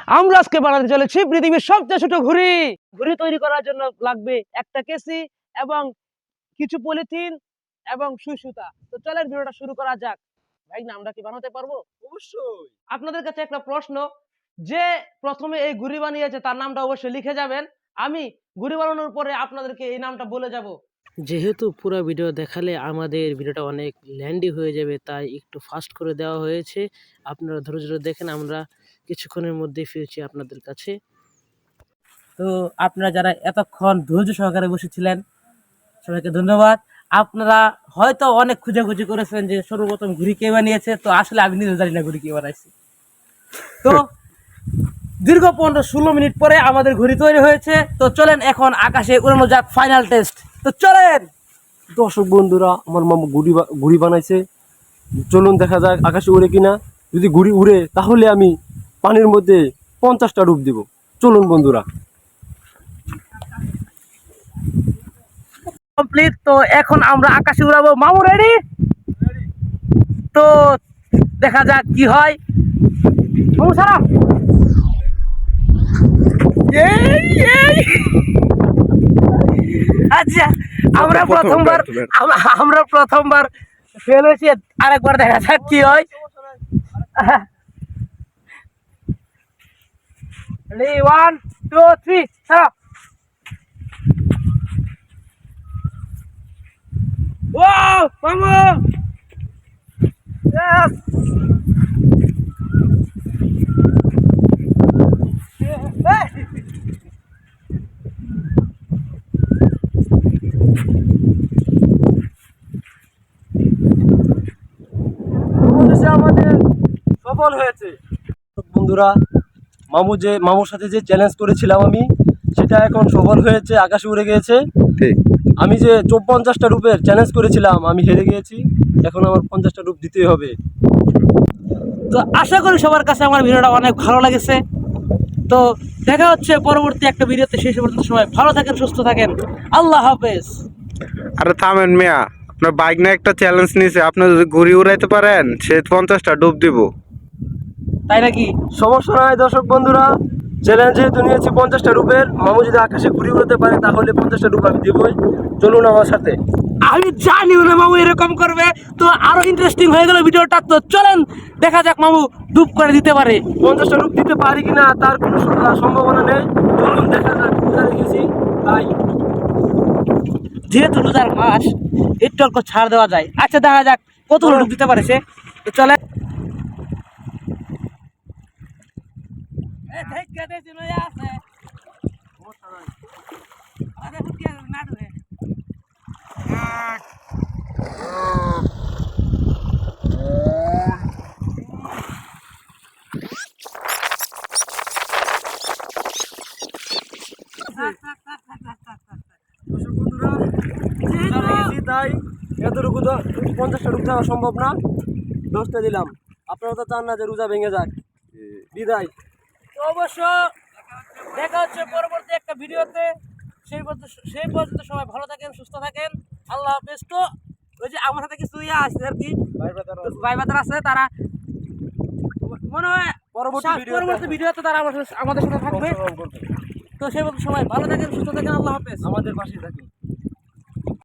আমরা আজকে বানাতে চলেছি পৃথিবীর সবচেয়ে ছোট ঘুড়ি। ঘুড়ি তৈরি করার জন্য লাগবে একটা কেসি এবং কিছু পলিথিন এবং সুই সুতা। তো চলেন ভিডিওটা শুরু করা যাক। ভাই না আমরা কি বানাতে পারবো? অবশ্যই। আপনাদের কাছে একটা প্রশ্ন, যে প্রথমে এই ঘুড়ি বানিয়েছে তার নামটা অবশ্যই লিখে যাবেন। আমি ঘুড়ি বানানোর পরে আপনাদেরকে এই নামটা বলে যাব। যেহেতু পুরো ভিডিও দেখালে আমাদের ভিডিওটা অনেক ল্যান্ডি হয়ে যাবে, তাই একটু ফাস্ট করে দেওয়া হয়েছে। আপনারা ধৈর্য ধরে দেখেন, আমরা কিছুক্ষণের মধ্যেই ফিরছি আপনাদের কাছে। তো আপনারা যারা এতক্ষণ ধৈর্য সহকারে বসেছিলেন সবাইকে ধন্যবাদ। আপনারা হয়তো অনেক খুঁজাখুঁজি করেছেন যে সর্বপ্রথম ঘুড়ি কে বানিয়েছে, তো আসলে আমি নিজে জানি না ঘুড়ি কে বানাইছি। তো দীর্ঘ 15-16 মিনিট পরে আমাদের ঘুড়ি তৈরি হয়েছে। তো চলেন এখন আকাশে উড়ানো যাক, ফাইনাল টেস্ট। তো চলেন দর্শক বন্ধুরা, আমার মামা ঘুড়ি বানাইছে। চলুন দেখা যাক আকাশে উড়ে কিনা। যদি ঘুড়ি উড়ে তাহলে আমি পানির মধ্যে 50টা ডুব দিব। চলুন বন্ধুরা। কমপ্লিট। তো এখন আমরা আকাশে উড়াবো। মামু রেডি? তো দেখা যাক কি হয়। মামু সারা। আচ্ছা, আমরা প্রথমবার ফেল হয়েছি, আরেকবার দেখা যাক কি হয়। রেডি 1 2 3 সারা। Wow, vamos! Yes! আমাদের সফল হয়েছে বন্ধুরা। মামুর সাথে যে চ্যালেঞ্জ করেছিলাম আমি, সেটা এখন সফল হয়েছে, আকাশে উড়ে গিয়েছে। আমি যে 50টা রূপের চ্যালেঞ্জ করেছিলাম আমি হেরে গিয়েছি। এখন আমার 50টা রূপ দিতেই হবে। তো আশা করি সবার কাছে আমার ভিডিওটা অনেক ভালো লেগেছে। তো দেখা হচ্ছে পরবর্তী একটা ভিডিওতে। সেই পর্যন্ত সবাই ভালো থাকেন, সুস্থ থাকেন। আল্লাহ হাফেজ। আরে থামেন মিয়া, আপনার বাইক না একটা চ্যালেঞ্জ নিয়েছে, আপনি যদি ঘুড়ি উড়াইতে পারেন সে 50টা ডুব দিব। তাই নাকি? সমস্যা নাই দর্শক বন্ধুরা, চ্যালেঞ্জ যেহেতু নিয়েছি 50টা রূপের, মামু যদি আকাশে ঘুড়ি উড়াতে পারে তাহলে 50টা রূপ আমি দিবই। চলুন আমার সাথে। আমি জানি না মামু এরকম করবে, তো আরো ইন্টারেস্টিং হয়ে গেল ভিডিওটা। তো চলেন দেখা যাক মামু ডুব করে দিতে পারে। 50টা রূপ দিতে পারি কিনা তার কোনো সম্ভাবনা নেই। চলুন দেখা যাক। দেখেছি তাই যেহেতু রোজার মাস, একটু অল্প ছাড় দেওয়া যায়। আচ্ছা দেখা যাক কতগুলো ডুব দিতে পারে সে। তো চলে। তাই এতটুকু তো 50টা রূপ দেওয়া সম্ভব না। 10টা দিলাম। আপনারা তো চান না যে রোজা ভেঙে যাক। বিদায়। তো অবশ্য দেখা হচ্ছে পরবর্তী একটা ভিডিওতে। সেই পর্যন্ত সবাই ভালো থাকেন, সুস্থ থাকেন। আল্লাহ হাফেজ। তো ওই যে আমার সাথে কিছু ইয়ে আসছে আর কি, ভাই বাদার আছে, তারা মনে হয় পরবর্তী ভিডিওতে তারা আমাদের সাথে থাকবে। তো সেই পর্যন্ত সবাই ভালো থাকেন, সুস্থ থাকেন। আল্লাহ হাফেজ। আমাদের পাশে থাকুন।